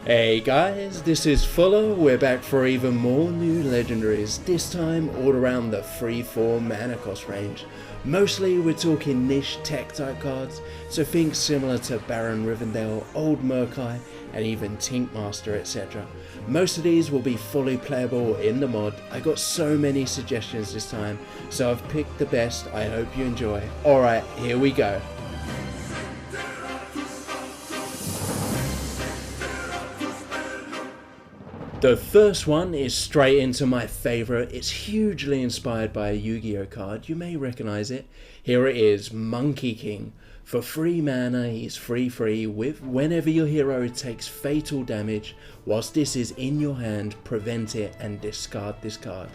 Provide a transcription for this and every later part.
Hey guys, this is Fuller. We're back for even more new legendaries, this time all around the 3-4 mana cost range. Mostly we're talking niche tech type cards, so think similar to Baron Rivendell, Old Murkai, and even Tinkmaster, etc. Most of these will be fully playable in the mod. I got so many suggestions this time, so I've picked the best. I hope you enjoy. Alright, here we go. The first one is straight into my favourite. It's hugely inspired by a Yu-Gi-Oh card. You may recognise it. Here it is, Monkey King. For 3 mana, he's free with whenever your hero takes fatal damage, whilst this is in your hand, prevent it and discard this card.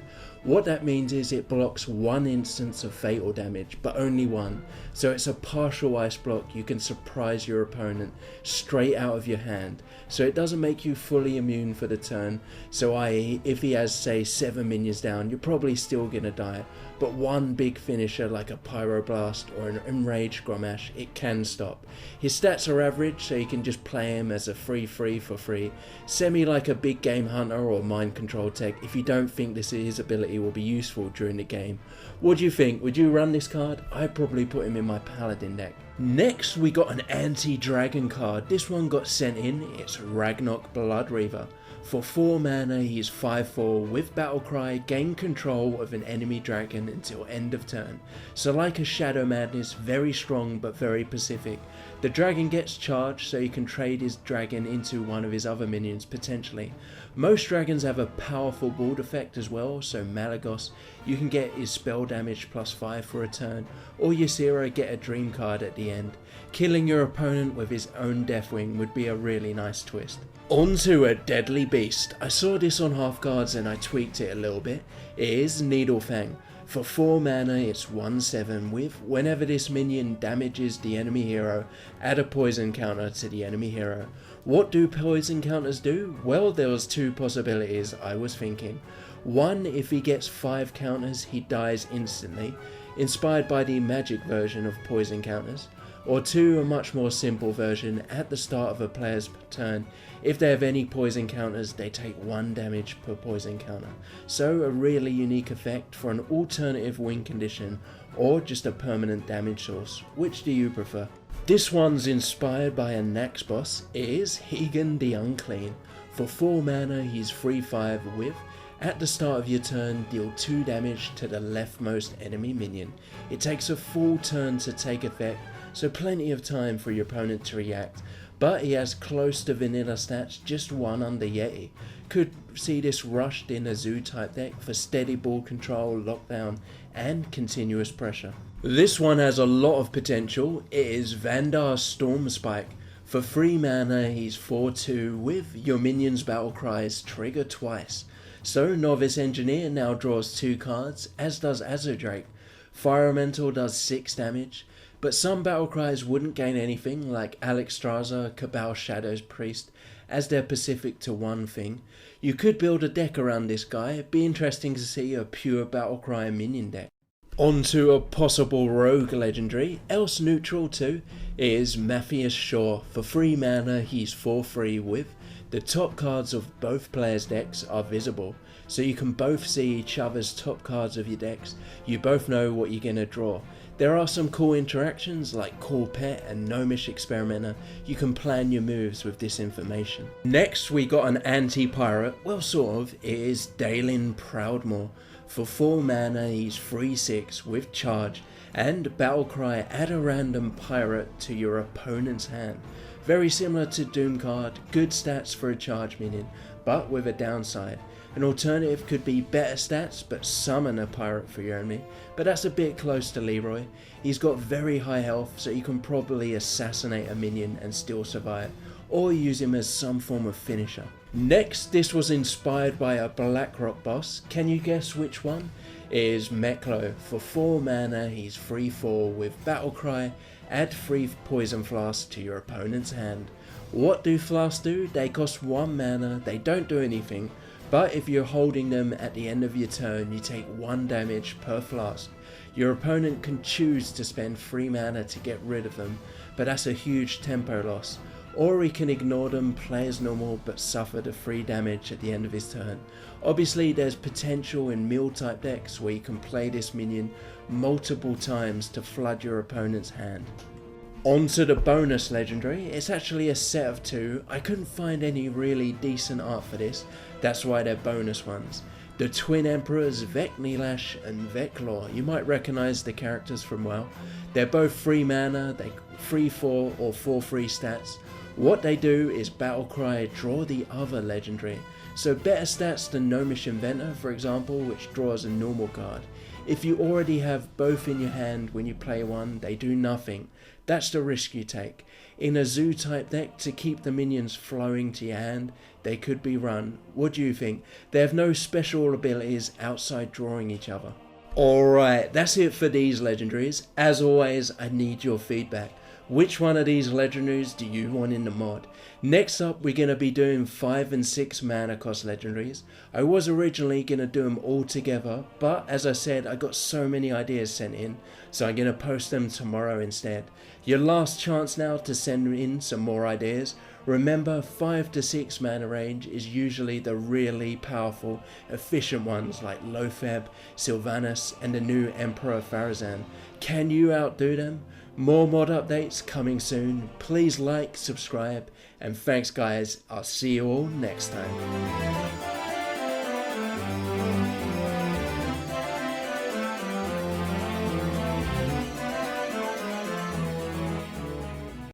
What that means is it blocks one instance of fatal damage, but only one. So it's a partial ice block. You can surprise your opponent straight out of your hand. So it doesn't make you fully immune for the turn. So i.e. if he has say 7 minions down, you're probably still gonna die. But one big finisher like a Pyroblast or an Enraged Grommash, it can stop. His stats are average, so you can just play him as a free for free. Semi like a big game hunter or mind control tech if you don't think his ability will be useful during the game. What do you think? Would you run this card? I'd probably put him in my Paladin deck. Next we got an anti-dragon card. This one got sent in. It's Ragnarok Bloodreaver. For 4 mana, he's 5/4 with Battlecry, gain control of an enemy dragon until end of turn. So like a Shadow Madness, very strong but very pacific. The dragon gets charged, so you can trade his dragon into one of his other minions potentially. Most dragons have a powerful board effect as well, so Malagos, you can get his spell damage +5 for a turn, or Ysera get a dream card at the end. Killing your opponent with his own Deathwing would be a really nice twist. Onto a deadly beast. I saw this on half guards and I tweaked it a little bit. It is Needlefang. For 4 mana, it's 1/7 with whenever this minion damages the enemy hero, add a poison counter to the enemy hero. What do poison counters do? Well, there was 2 possibilities I was thinking. One, if he gets 5 counters, he dies instantly, inspired by the magic version of poison counters. Or 2, a much more simple version, at the start of a player's turn, if they have any poison counters, they take 1 damage per poison counter. So a really unique effect for an alternative win condition, or just a permanent damage source. Which do you prefer? This one's inspired by a Nax boss. It is Hegan the Unclean. For 4 mana, he's 3/5 with, at the start of your turn, deal 2 damage to the leftmost enemy minion. It takes a full turn to take effect, so plenty of time for your opponent to react, but he has close to vanilla stats, just 1 under Yeti. Could see this rushed in a zoo type deck for steady ball control, lockdown, and continuous pressure. This one has a lot of potential. It is Vandar Stormspike. For 3 mana, he's 4/2 with your minions' battle cries trigger twice. So Novice Engineer now draws 2 cards, as does Azurdrake. Fire Elemental does 6 damage. But some battle cries wouldn't gain anything, like Alexstrasza, Cabal Shadow's Priest, as they're specific to one thing. You could build a deck around this guy. It'd be interesting to see a pure battlecry minion deck. Onto a possible rogue legendary, else neutral too, is Matthias Shaw. For 3 mana, he's 4/3 with, the top cards of both players' decks are visible, so you can both see each other's top cards of your decks. You both know what you're gonna draw. There are some cool interactions like Cool Pet and Gnomish Experimenter. You can plan your moves with this information. Next we got an anti-pirate, well sort of, it is Dalen Proudmoore. For 4 mana he's 3/6 with charge and Battlecry, add a random pirate to your opponent's hand. Very similar to Doom card, good stats for a charge minion, but with a downside. An alternative could be better stats but summon a pirate for your enemy, but that's a bit close to Leroy. He's got very high health, so you can probably assassinate a minion and still survive, or use him as some form of finisher. Next, this was inspired by a Blackrock boss. Can you guess which one? It is Meklo. For 4 mana, he's 3/4 with Battlecry, add 3 poison flasks to your opponent's hand. What do flasks do? They cost 1 mana, they don't do anything, but if you're holding them at the end of your turn, you take 1 damage per flask. Your opponent can choose to spend 3 mana to get rid of them, but that's a huge tempo loss. or he can ignore them, play as normal, but suffer the free damage at the end of his turn. Obviously there's potential in mill type decks where you can play this minion multiple times to flood your opponent's hand. On to the bonus legendary. It's actually a set of 2. I couldn't find any really decent art for this, that's why they're bonus ones. The Twin Emperors, Vecnilash and Veclaw. You might recognise the characters from WoW. They're both 3 mana, they 3/4 or 4/3 stats. What they do is Battlecry, draw the other legendary. So better stats than Gnomish Inventor, for example, which draws a normal card. If you already have both in your hand when you play one, they do nothing. That's the risk you take. In a zoo type deck, to keep the minions flowing to your hand, they could be run. What do you think? They have no special abilities outside drawing each other. Alright, that's it for these legendaries. As always, I need your feedback. Which one of these legendaries do you want in the mod? Next up, we're going to be doing 5 and 6 mana cost legendaries. I was originally going to do them all together, but as I said, I got so many ideas sent in, so I'm going to post them tomorrow instead. Your last chance now to send in some more ideas. Remember, 5 to 6 mana range is usually the really powerful, efficient ones like Lotheb, Sylvanas and the new Emperor Pharazan. Can you outdo them? More mod updates coming soon. Please like, subscribe, and thanks guys. I'll see you all next time.